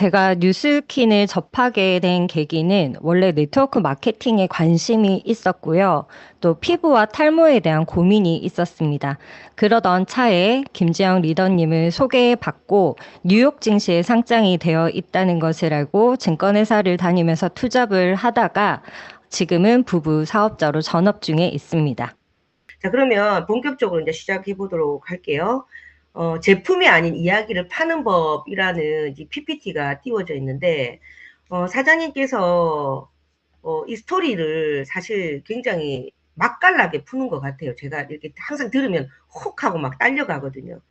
제가 뉴스킨을 접하게 된 계기는 원래 네트워크 마케팅에 관심이 있었고요. 또 피부와 탈모에 대한 고민이 있었습니다. 그러던 차에 김지영 리더님을 소개받고 뉴욕 증시에 상장이 되어 있다는 것을 알고 증권회사를 다니면서 투잡을 하다가 지금은 부부 사업자로 전업 중에 있습니다. 자, 그러면 본격적으로 이제 시작해 보도록 할게요. 제품이 아닌 이야기를 파는 법이라는 이 PPT가 띄워져 있는데, 사장님께서 이 스토리를 사실 굉장히 맛깔나게 푸는 것 같아요. 제가 이렇게 항상 들으면 혹 하고 막 딸려가거든요.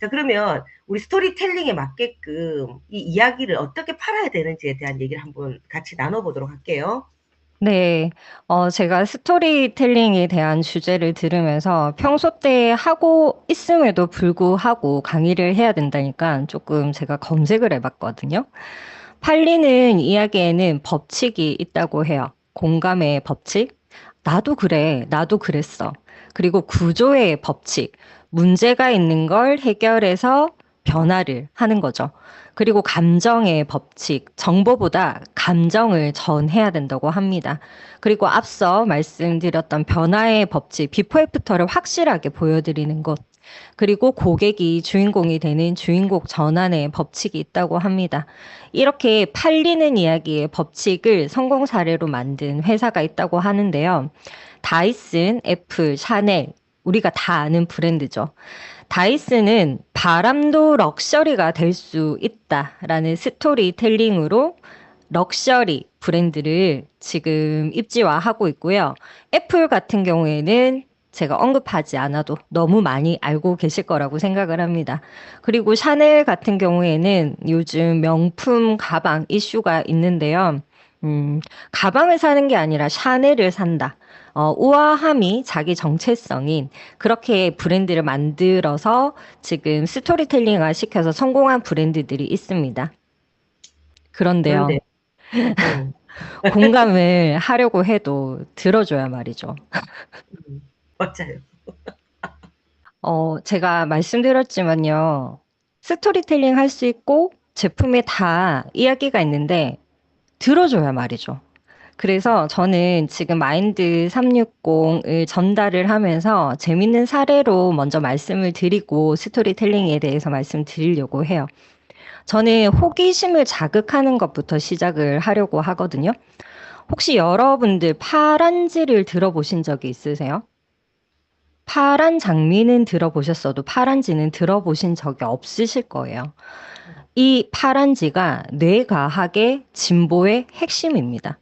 자, 그러면 우리 스토리텔링에 맞게끔 이 이야기를 어떻게 팔아야 되는지에 대한 얘기를 한번 같이 나눠보도록 할게요. 네, 제가 스토리텔링에 대한 주제를 들으면서 평소 때 하고 있음에도 불구하고 강의를 해야 된다니까 조금 제가 검색을 해봤거든요. 팔리는 이야기에는 법칙이 있다고 해요. 공감의 법칙. 나도 그래, 나도 그랬어. 그리고 구조의 법칙. 문제가 있는 걸 해결해서 변화를 하는 거죠. 그리고 감정의 법칙, 정보보다 감정을 전해야 된다고 합니다. 그리고 앞서 말씀드렸던 변화의 법칙, 비포 애프터를 확실하게 보여드리는 것. 그리고 고객이 주인공이 되는 주인공 전환의 법칙이 있다고 합니다. 이렇게 팔리는 이야기의 법칙을 성공 사례로 만든 회사가 있다고 하는데요. 다이슨, 애플, 샤넬, 우리가 다 아는 브랜드죠. 다이슨은 바람도 럭셔리가 될 수 있다라는 스토리텔링으로 럭셔리 브랜드를 지금 입지화하고 있고요. 애플 같은 경우에는 제가 언급하지 않아도 너무 많이 알고 계실 거라고 생각을 합니다. 그리고 샤넬 같은 경우에는 요즘 명품 가방 이슈가 있는데요. 음, 가방을 사는 게 아니라 샤넬을 산다. 우아함이 자기 정체성인 그렇게 브랜드를 만들어서 지금 스토리텔링화 시켜서 성공한 브랜드들이 있습니다. 그런데요, 그런데, 음, 공감을 하려고 해도 들어줘야 말이죠. 맞아요. 제가 말씀드렸지만요. 스토리텔링 할 수 있고 제품에 다 이야기가 있는데 들어줘야 말이죠. 그래서 저는 지금 마인드 360을 전달을 하면서 재밌는 사례로 먼저 말씀을 드리고 스토리텔링에 대해서 말씀드리려고 해요. 저는 호기심을 자극하는 것부터 시작을 하려고 하거든요. 혹시 여러분들 파란지를 들어보신 적이 있으세요? 파란 장미는 들어보셨어도 파란지는 들어보신 적이 없으실 거예요. 이 파란지가 뇌과학의 진보의 핵심입니다.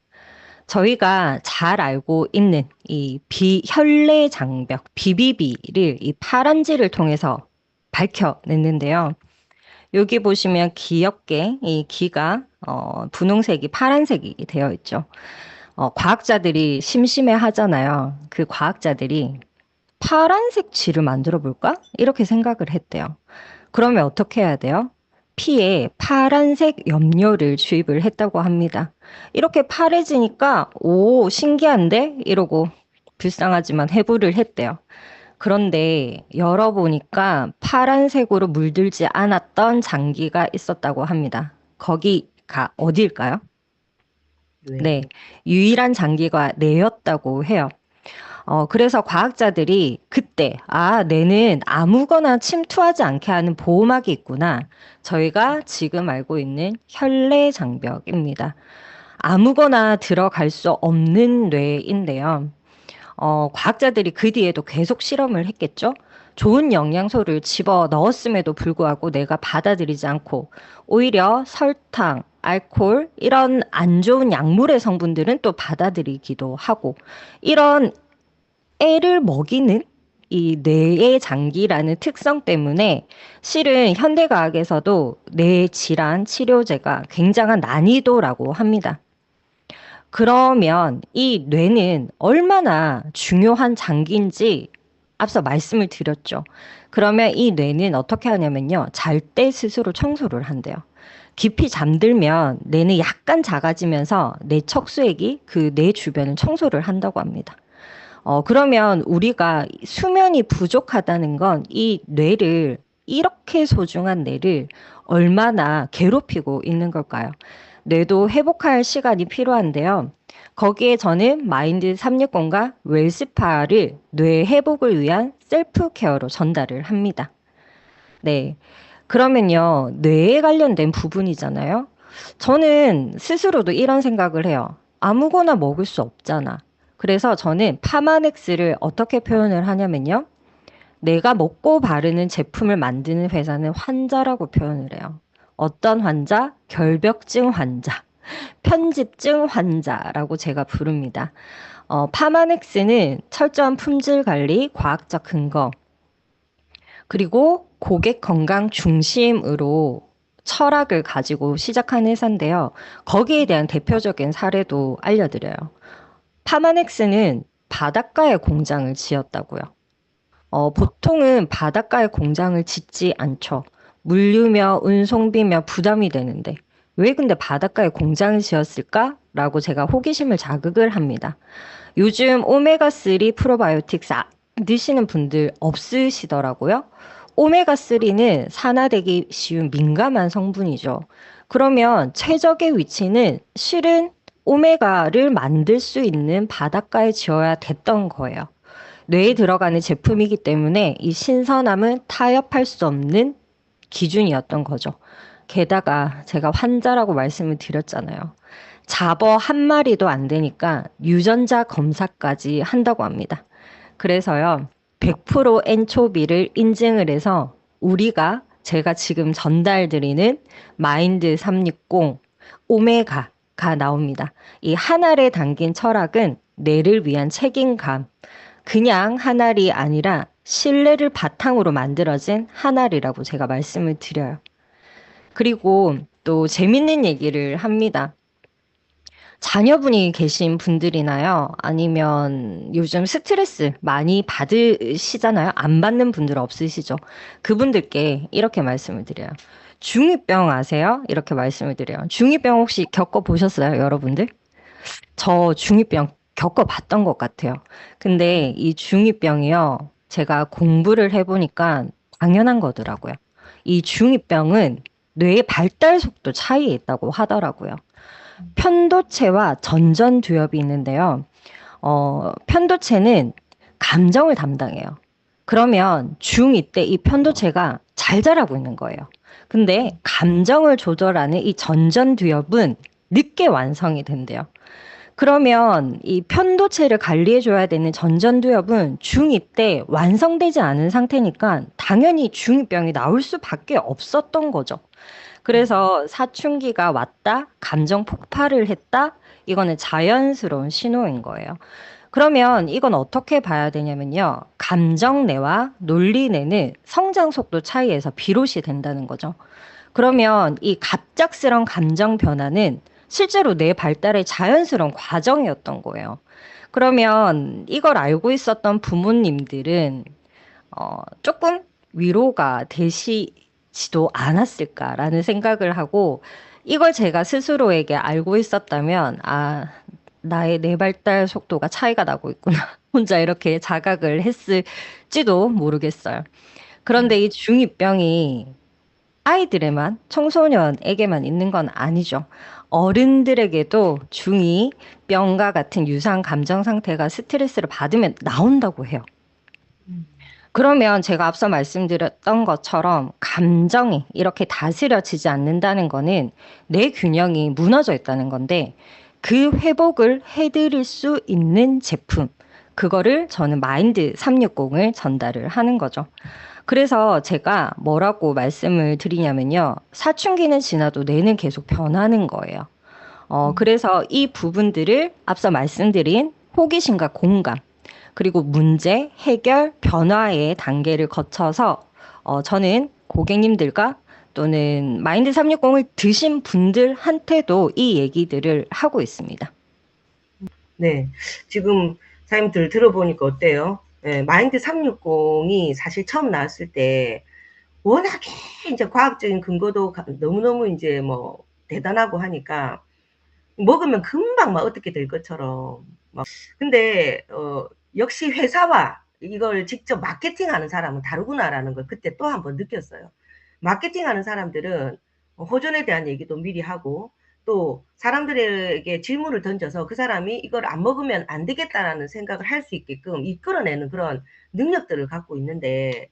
저희가 잘 알고 있는 이 비혈내 장벽, BBB를 이 파란지를 통해서 밝혀냈는데요. 여기 보시면 귀엽게 이 귀가 분홍색이 파란색이 되어 있죠. 과학자들이 심심해 하잖아요. 그 과학자들이 파란색 쥐를 만들어 볼까? 이렇게 생각을 했대요. 그러면 어떻게 해야 돼요? 피에 파란색 염료를 주입을 했다고 합니다. 이렇게 파래지니까, 오, 신기한데? 이러고 불쌍하지만 해부를 했대요. 그런데 열어보니까 파란색으로 물들지 않았던 장기가 있었다고 합니다. 거기가 어디일까요? 네, 네. 유일한 장기가 뇌였다고 해요. 그래서 과학자들이 그때, 아, 뇌는 아무거나 침투하지 않게 하는 보호막이 있구나. 저희가 지금 알고 있는 혈내 장벽입니다. 아무거나 들어갈 수 없는 뇌인데요. 과학자들이 그 뒤에도 계속 실험을 했겠죠? 좋은 영양소를 집어 넣었음에도 불구하고 내가 받아들이지 않고 오히려 설탕, 알코올, 이런 안 좋은 약물의 성분들은 또 받아들이기도 하고 이런 애를 먹이는 이 뇌의 장기라는 특성 때문에 실은 현대과학에서도 뇌 질환 치료제가 굉장한 난이도라고 합니다. 그러면 이 뇌는 얼마나 중요한 장기인지 앞서 말씀을 드렸죠. 그러면 이 뇌는 어떻게 하냐면요. 잘 때 스스로 청소를 한대요. 깊이 잠들면 뇌는 약간 작아지면서 뇌 척수액이 그 뇌 주변을 청소를 한다고 합니다. 그러면 우리가 수면이 부족하다는 건 이 뇌를, 이렇게 소중한 뇌를 얼마나 괴롭히고 있는 걸까요? 뇌도 회복할 시간이 필요한데요. 거기에 저는 마인드 360과 웰스파를 뇌 회복을 위한 셀프 케어로 전달을 합니다. 네. 그러면요, 뇌에 관련된 부분이잖아요. 저는 스스로도 이런 생각을 해요. 아무거나 먹을 수 없잖아. 그래서 저는 파마넥스를 어떻게 표현을 하냐면요. 내가 먹고 바르는 제품을 만드는 회사는 환자라고 표현을 해요. 어떤 환자? 결벽증 환자, 편집증 환자라고 제가 부릅니다. 파마넥스는 철저한 품질 관리, 과학적 근거, 그리고 고객 건강 중심으로 철학을 가지고 시작한 회사인데요. 거기에 대한 대표적인 사례도 알려드려요. 파마넥스는 바닷가에 공장을 지었다고요. 보통은 바닷가에 공장을 짓지 않죠. 물류며 운송비며 부담이 되는데 왜 근데 바닷가에 공장을 지었을까? 라고 제가 호기심을 자극을 합니다. 요즘 오메가3 프로바이오틱스 드시는 분들 없으시더라고요. 오메가3는 산화되기 쉬운 민감한 성분이죠. 그러면 최적의 위치는 실은 오메가를 만들 수 있는 바닷가에 지어야 됐던 거예요. 뇌에 들어가는 제품이기 때문에 이 신선함은 타협할 수 없는 기준이었던 거죠. 게다가 제가 환자라고 말씀을 드렸잖아요. 잡어 한 마리도 안 되니까 유전자 검사까지 한다고 합니다. 그래서요, 100% 엔초비를 인증을 해서 제가 지금 전달드리는 마인드 360 오메가가 나옵니다. 이 한 알에 담긴 철학은 뇌를 위한 책임감, 그냥 한 알이 아니라 신뢰를 바탕으로 만들어진 한 알이라고 제가 말씀을 드려요. 그리고 또 재밌는 얘기를 합니다. 자녀분이 계신 분들이나요? 아니면 요즘 스트레스 많이 받으시잖아요? 안 받는 분들 없으시죠? 그분들께 이렇게 말씀을 드려요. 중2병 아세요? 이렇게 말씀을 드려요. 중2병 혹시 겪어보셨어요, 여러분들? 저 중2병 겪어봤던 것 같아요. 근데 이 중2병이요, 제가 공부를 해보니까 당연한 거더라고요. 이 중2병은 뇌의 발달 속도 차이에 있다고 하더라고요. 편도체와 전전두엽이 있는데요. 편도체는 감정을 담당해요. 그러면 중2 때 이 편도체가 잘 자라고 있는 거예요. 근데 감정을 조절하는 이 전전두엽은 늦게 완성이 된대요. 그러면 이 편도체를 관리해줘야 되는 전전두엽은 중2 때 완성되지 않은 상태니까 당연히 중2병이 나올 수밖에 없었던 거죠. 그래서 사춘기가 왔다, 감정 폭발을 했다, 이거는 자연스러운 신호인 거예요. 그러면 이건 어떻게 봐야 되냐면요. 감정뇌와 논리뇌는 성장 속도 차이에서 비롯이 된다는 거죠. 그러면 이 갑작스런 감정 변화는 실제로 뇌 발달의 자연스러운 과정이었던 거예요. 그러면 이걸 알고 있었던 부모님들은 조금 위로가 되시지도 않았을까라는 생각을 하고 이걸 제가 스스로에게 알고 있었다면 나의 뇌 발달 속도가 차이가 나고 있구나. 혼자 이렇게 자각을 했을지도 모르겠어요. 그런데 이 중2병이 아이들에만, 청소년에게만 있는 건 아니죠. 어른들에게도 중2병과 같은 유사한 감정 상태가 스트레스를 받으면 나온다고 해요. 그러면 제가 앞서 말씀드렸던 것처럼 감정이 이렇게 다스려지지 않는다는 거는 내 균형이 무너져 있다는 건데 그 회복을 해드릴 수 있는 제품, 그거를 저는 마인드 360을 전달을 하는 거죠. 그래서 제가 뭐라고 말씀을 드리냐면요. 사춘기는 지나도 뇌는 계속 변하는 거예요. 그래서 이 부분들을 앞서 말씀드린 호기심과 공감, 그리고 문제, 해결, 변화의 단계를 거쳐서 저는 고객님들과 또는 마인드 360을 드신 분들한테도 이 얘기들을 하고 있습니다. 네. 지금 사장님들 들어보니까 어때요? 네, 마인드 360이 사실 처음 나왔을 때 워낙에 이제 과학적인 근거도 너무너무 이제 뭐 대단하고 하니까 먹으면 금방 막 어떻게 될 것처럼 막 근데 역시 회사와 이걸 직접 마케팅하는 사람은 다르구나라는 걸 그때 또 한 번 느꼈어요. 마케팅하는 사람들은 호전에 대한 얘기도 미리 하고 또 사람들에게 질문을 던져서 그 사람이 이걸 안 먹으면 안 되겠다라는 생각을 할 수 있게끔 이끌어내는 그런 능력들을 갖고 있는데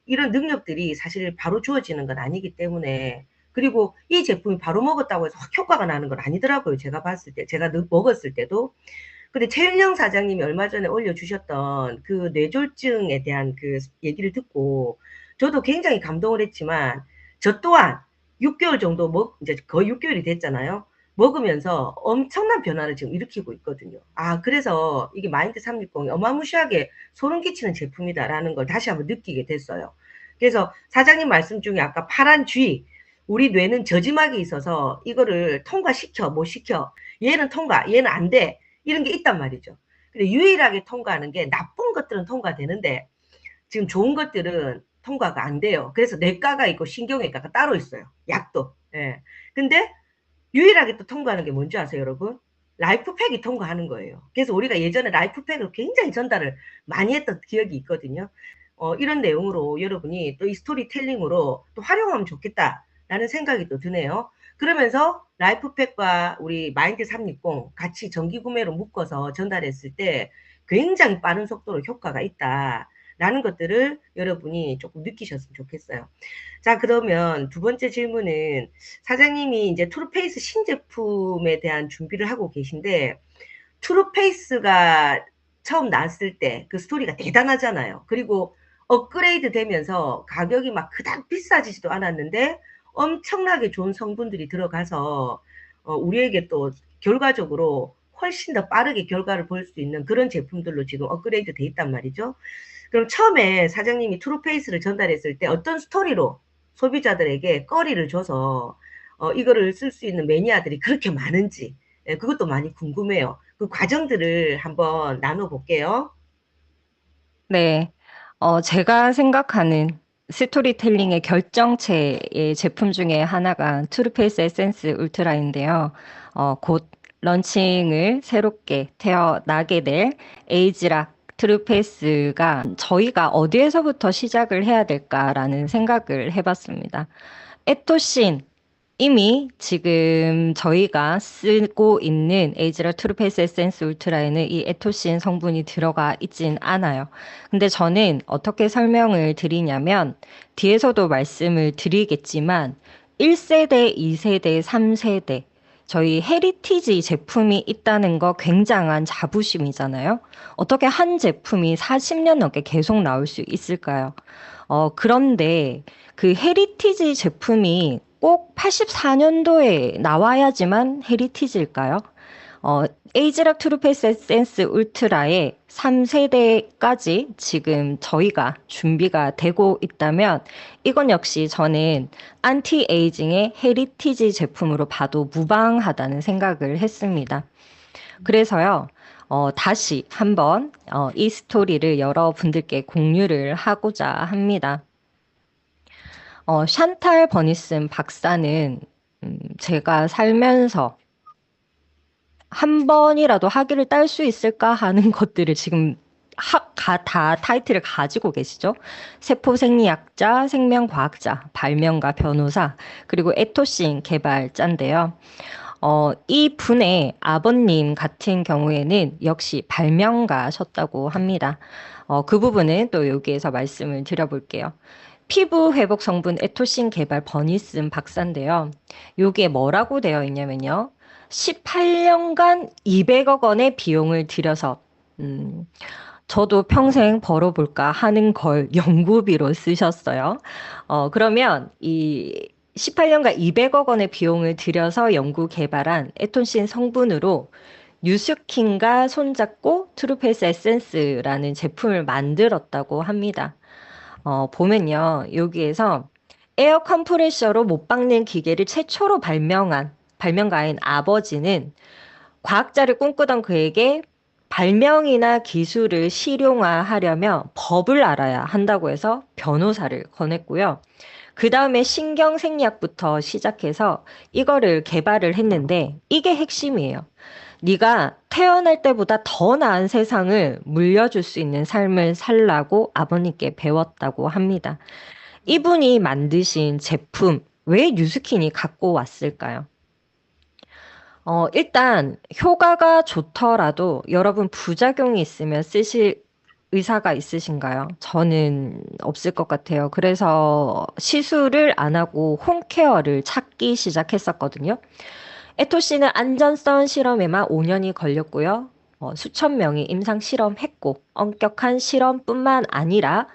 이런 능력들이 사실 바로 주어지는 건 아니기 때문에 그리고 이 제품이 바로 먹었다고 해서 확 효과가 나는 건 아니더라고요. 제가 봤을 때, 제가 먹었을 때도. 근데 최윤영 사장님이 얼마 전에 올려주셨던 그 뇌졸중에 대한 그 얘기를 듣고 저도 굉장히 감동을 했지만 저 또한 6개월 정도 이제 거의 6개월이 됐잖아요. 먹으면서 엄청난 변화를 지금 일으키고 있거든요. 아, 그래서 이게 마인드 360이 어마무시하게 소름 끼치는 제품이다라는 걸 다시 한번 느끼게 됐어요. 그래서 사장님 말씀 중에 아까 파란 쥐, 우리 뇌는 저지막이 있어서 이거를 통과시켜, 못 시켜. 얘는 통과, 얘는 안 돼. 이런 게 있단 말이죠. 근데 유일하게 통과하는 게 나쁜 것들은 통과되는데 지금 좋은 것들은 통과가 안 돼요. 그래서 뇌과가 있고 신경외과가 따로 있어요. 약도. 예. 근데 유일하게 또 통과하는 게 뭔지 아세요, 여러분? 라이프팩이 통과하는 거예요. 그래서 우리가 예전에 라이프팩을 굉장히 전달을 많이 했던 기억이 있거든요. 이런 내용으로 여러분이 또 이 스토리텔링으로 또 활용하면 좋겠다라는 생각이 또 드네요. 그러면서 라이프팩과 우리 마인드 360 같이 정기 구매로 묶어서 전달했을 때 굉장히 빠른 속도로 효과가 있다라는 것들을 여러분이 조금 느끼셨으면 좋겠어요. 자, 그러면 두 번째 질문은 사장님이 이제 투르페이스 신제품에 대한 준비를 하고 계신데 투르페이스가 처음 나왔을 때 그 스토리가 대단하잖아요. 그리고 업그레이드 되면서 가격이 막 그닥 비싸지지도 않았는데 엄청나게 좋은 성분들이 들어가서 우리에게 또 결과적으로 훨씬 더 빠르게 결과를 볼 수 있는 그런 제품들로 지금 업그레이드 돼 있단 말이죠. 그럼 처음에 사장님이 트루페이스를 전달했을 때 어떤 스토리로 소비자들에게 꺼리를 줘서 이거를 쓸 수 있는 매니아들이 그렇게 많은지 그것도 많이 궁금해요. 그 과정들을 한번 나눠볼게요. 네. 제가 생각하는 스토리텔링의 결정체의 제품 중에 하나가 투르페이스 에센스 울트라인데요. 곧 런칭을 새롭게 태어나게 될 에이지락 트루페이스가 저희가 어디에서부터 시작을 해야 될까라는 생각을 해봤습니다. 에토신, 이미 지금 저희가 쓰고 있는 에이즈라 투르페이스 에센스 울트라에는 이 에토신 성분이 들어가 있진 않아요. 근데 저는 어떻게 설명을 드리냐면 뒤에서도 말씀을 드리겠지만 1세대, 2세대, 3세대 저희 헤리티지 제품이 있다는 거 굉장한 자부심이잖아요. 어떻게 한 제품이 40년 넘게 계속 나올 수 있을까요? 그런데 그 헤리티지 제품이 꼭 84년도에 나와야지만 헤리티지일까요? 에이지락 투르페이스 에센스 울트라의 3세대까지 지금 저희가 준비가 되고 있다면 이건 역시 저는 안티에이징의 헤리티지 제품으로 봐도 무방하다는 생각을 했습니다. 그래서요, 다시 한번 이 스토리를 여러분들께 공유를 하고자 합니다. 샨탈 버니슨 박사는 제가 살면서 한 번이라도 학위를 딸 수 있을까 하는 것들을 지금 다 타이틀을 가지고 계시죠. 세포생리학자, 생명과학자, 발명가, 변호사, 그리고 에토신 개발자인데요. 이 분의 아버님 같은 경우에는 역시 발명가셨다고 합니다. 그 부분은 또 여기에서 말씀을 드려볼게요. 피부 회복 성분 에토신 개발 버니슨 박사인데요. 여기에 뭐라고 되어 있냐면요. 18년간 200억 원의 비용을 들여서 저도 평생 벌어볼까 하는 걸 연구비로 쓰셨어요. 그러면 이 18년간 200억 원의 비용을 들여서 연구 개발한 에톤신 성분으로 뉴스킨과 손잡고 트루페이스 에센스라는 제품을 만들었다고 합니다. 보면요. 여기에서 에어 컴프레셔로 못 박는 기계를 최초로 발명한 발명가인 아버지는 과학자를 꿈꾸던 그에게 발명이나 기술을 실용화하려면 법을 알아야 한다고 해서 변호사를 권했고요. 그 다음에 신경생리학부터 시작해서 이거를 개발을 했는데 이게 핵심이에요. 네가 태어날 때보다 더 나은 세상을 물려줄 수 있는 삶을 살라고 아버님께 배웠다고 합니다. 이분이 만드신 제품, 왜 뉴스킨이 갖고 왔을까요? 일단 효과가 좋더라도 여러분 부작용이 있으면 쓰실 의사가 있으신가요? 저는 없을 것 같아요. 그래서 시술을 안 하고 홈케어를 찾기 시작했었거든요. 에토씨는 안전성 실험에만 5년이 걸렸고요. 수천 명이 임상 실험했고, 엄격한 실험뿐만 아니라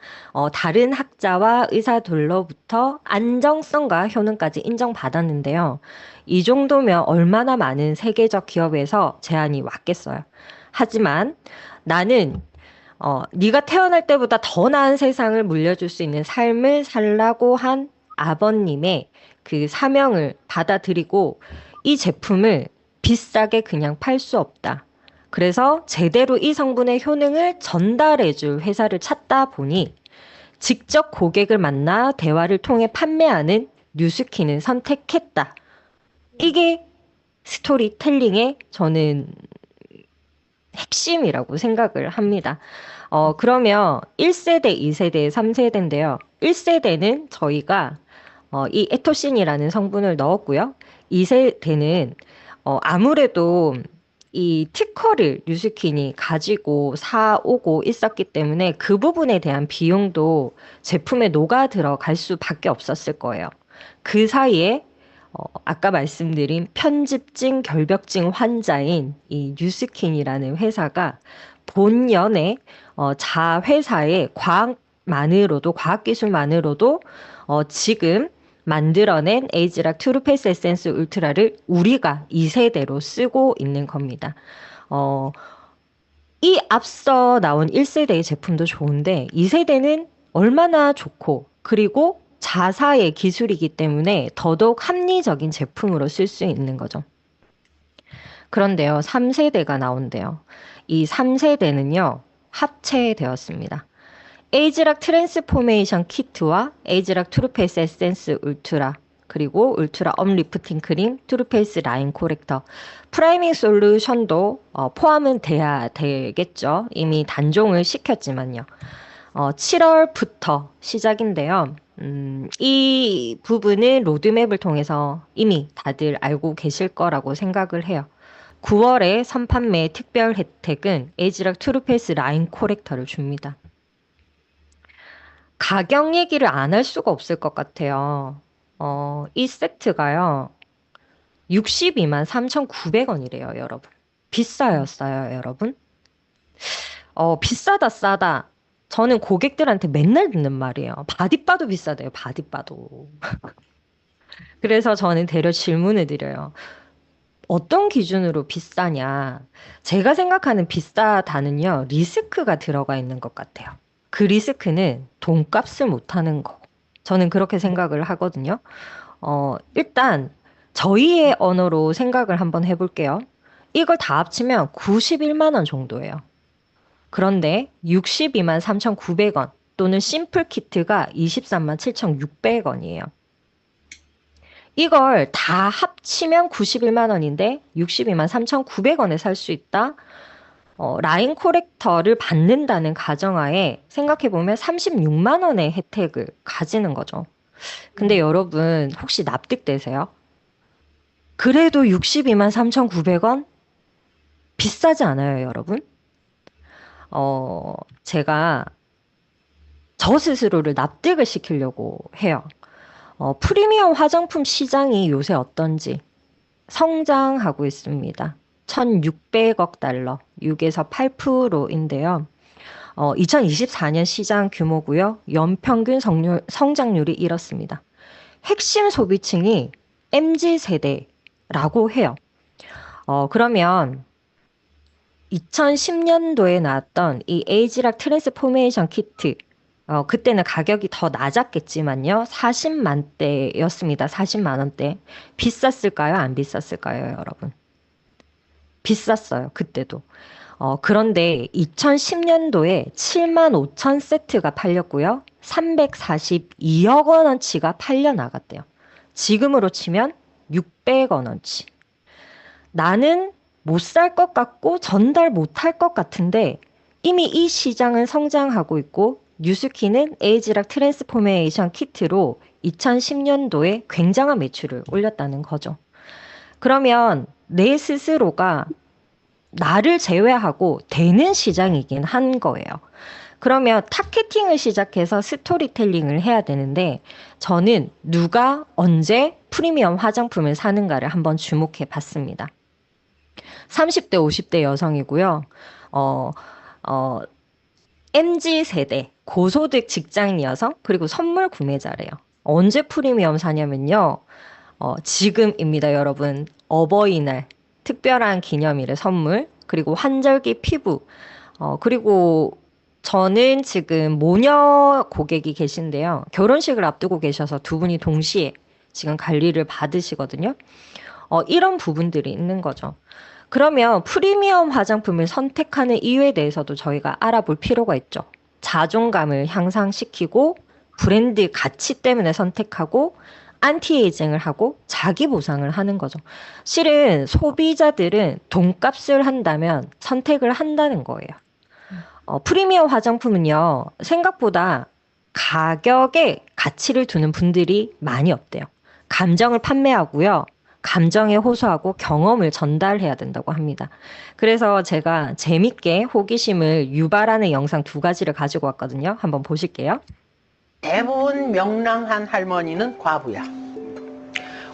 다른 학자와 의사들로부터 안정성과 효능까지 인정받았는데요. 이 정도면 얼마나 많은 세계적 기업에서 제안이 왔겠어요. 하지만 나는 네가 태어날 때보다 더 나은 세상을 물려줄 수 있는 삶을 살라고 한 아버님의 그 사명을 받아들이고 이 제품을 비싸게 그냥 팔 수 없다. 그래서 제대로 이 성분의 효능을 전달해줄 회사를 찾다 보니 직접 고객을 만나 대화를 통해 판매하는 뉴스킨을 선택했다. 이게 스토리텔링의 저는 핵심이라고 생각을 합니다. 그러면 1세대, 2세대, 3세대인데요. 1세대는 저희가 이 에토신이라는 성분을 넣었고요. 2세대는 아무래도 이 특허를 뉴스킨이 가지고 사오고 있었기 때문에 그 부분에 대한 비용도 제품에 녹아 들어갈 수밖에 없었을 거예요. 그 사이에 아까 말씀드린 편집증 결벽증 환자인 이 뉴스킨이라는 회사가 본연의 자회사의 과학만으로도 과학기술만으로도 지금 만들어낸 에이지락 트루페이스 에센스 울트라를 우리가 2세대로 쓰고 있는 겁니다. 어, 이 앞서 나온 1세대의 제품도 좋은데 2세대는 얼마나 좋고 그리고 자사의 기술이기 때문에 더더욱 합리적인 제품으로 쓸 수 있는 거죠. 그런데요, 3세대가 나온대요. 이 3세대는요, 합체되었습니다. 에이지락 트랜스포메이션 키트와 에이지락 투르페이스 에센스 울트라 그리고 울트라 업리프팅 크림, 투르페이스 라인 코렉터, 프라이밍 솔루션도 포함은 돼야 되겠죠. 이미 단종을 시켰지만요. 7월부터 시작인데요. 이 부분은 로드맵을 통해서 이미 다들 알고 계실 거라고 생각을 해요. 9월에 선판매 특별 혜택은 에이지락 투르페이스 라인 코렉터를 줍니다. 가격 얘기를 안 할 수가 없을 것 같아요. 이 세트가요, 62만 3,900원이래요, 여러분. 비싸였어요, 여러분. 비싸다, 싸다. 저는 고객들한테 맨날 듣는 말이에요. 바디바도 비싸대요, 바디바도. 그래서 저는 대려 질문을 드려요. 어떤 기준으로 비싸냐? 제가 생각하는 비싸다는요, 리스크가 들어가 있는 것 같아요. 그 리스크는 돈값을 못하는 거. 저는 그렇게 생각을 하거든요. 일단, 저희의 언어로 생각을 한번 해볼게요. 이걸 다 합치면 91만 원 정도예요. 그런데 62만 3,900원 또는 심플 키트가 23만 7,600원이에요. 이걸 다 합치면 91만 원인데 62만 3,900원에 살 수 있다. 라인 코렉터를 받는다는 가정하에 생각해보면 36만 원의 혜택을 가지는 거죠. 근데 여러분 혹시 납득되세요? 그래도 62만 3,900원? 비싸지 않아요, 여러분? 제가 저 스스로를 납득을 시키려고 해요. 프리미엄 화장품 시장이 요새 어떤지 성장하고 있습니다. 1,600억 달러, 6에서 8%인데요. 2024년 시장 규모고요. 연평균 성장률이 이렇습니다. 핵심 소비층이 MZ세대라고 해요. 그러면 2010년도에 나왔던 이 에이지락 트랜스포메이션 키트, 그때는 가격이 더 낮았겠지만요. 40만 대였습니다. 40만 원대. 비쌌을까요? 안 비쌌을까요, 여러분? 비쌌어요. 그때도. 그런데 2010년도에 7만 5천 세트가 팔렸고요. 342억 원어치가 팔려 나갔대요. 지금으로 치면 600억 원어치. 나는 못 살 것 같고 전달 못 할 것 같은데 이미 이 시장은 성장하고 있고 뉴스키는 에이지락 트랜스포메이션 키트로 2010년도에 굉장한 매출을 올렸다는 거죠. 그러면 내 스스로가 나를 제외하고 되는 시장이긴 한 거예요. 그러면 타겟팅을 시작해서 스토리텔링을 해야 되는데 저는 누가 언제 프리미엄 화장품을 사는가를 한번 주목해 봤습니다. 30대, 50대 여성이고요. 어, 어, MZ 세대, 고소득 직장인 여성, 그리고 선물 구매자래요. 언제 프리미엄 사냐면요. 지금입니다, 여러분. 어버이날, 특별한 기념일의 선물, 그리고 환절기 피부, 그리고 저는 지금 모녀 고객이 계신데요. 결혼식을 앞두고 계셔서 두 분이 동시에 지금 관리를 받으시거든요. 이런 부분들이 있는 거죠. 그러면 프리미엄 화장품을 선택하는 이유에 대해서도 저희가 알아볼 필요가 있죠. 자존감을 향상시키고 브랜드 가치 때문에 선택하고 안티에이징을 하고 자기 보상을 하는 거죠. 실은 소비자들은 돈값을 한다면 선택을 한다는 거예요. 프리미엄 화장품은요, 생각보다 가격에 가치를 두는 분들이 많이 없대요. 감정을 판매하고요. 감정에 호소하고 경험을 전달해야 된다고 합니다. 그래서 제가 재밌게 호기심을 유발하는 영상 두 가지를 가지고 왔거든요. 한번 보실게요. 대부분 명랑한 할머니는 과부야.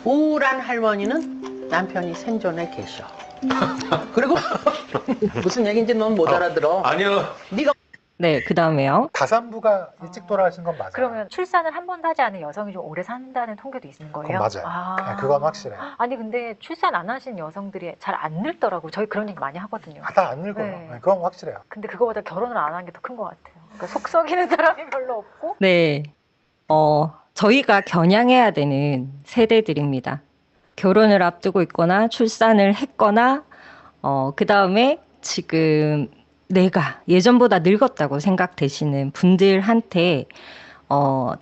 우울한 할머니는 남편이 생존해 계셔. 그리고 무슨 얘기인지 넌 못 알아들어. 아니요. 네가 네, 그 다음에요. 다산부가 일찍 돌아가신 건 맞아요. 그러면 출산을 한 번도 하지 않은 여성이 좀 오래 산다는 통계도 있는 거예요? 그건 맞아요. 네, 그건 확실해요. 아니 근데 출산 안 하신 여성들이 잘 안 늙더라고요. 저희 그런 얘기 많이 하거든요. 다 안 늙어요. 네. 네, 그건 확실해요. 근데 그거보다 결혼을 안 한 게 더 큰 것 같아요. 그러니까 속 썩이는 사람이 별로 없고. 네, 저희가 겨냥해야 되는 세대들입니다. 결혼을 앞두고 있거나 출산을 했거나, 그 다음에 지금 내가 예전보다 늙었다고 생각되시는 분들한테,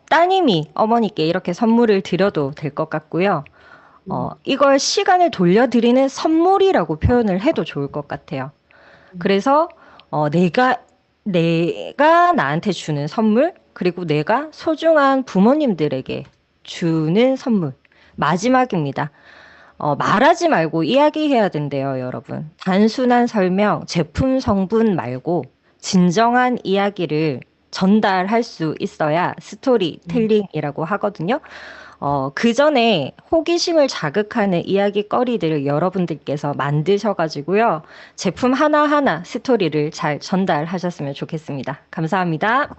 따님이 어머니께 이렇게 선물을 드려도 될 것 같고요. 이걸 시간을 돌려드리는 선물이라고 표현을 해도 좋을 것 같아요. 그래서, 내가 나한테 주는 선물, 그리고 내가 소중한 부모님들에게 주는 선물. 마지막입니다. 말하지 말고 이야기해야 된대요, 여러분. 단순한 설명, 제품 성분 말고 진정한 이야기를 전달할 수 있어야 스토리텔링이라고 하거든요. 그 전에 호기심을 자극하는 이야기거리들을 여러분들께서 만드셔가지고요. 제품 하나하나 스토리를 잘 전달하셨으면 좋겠습니다. 감사합니다.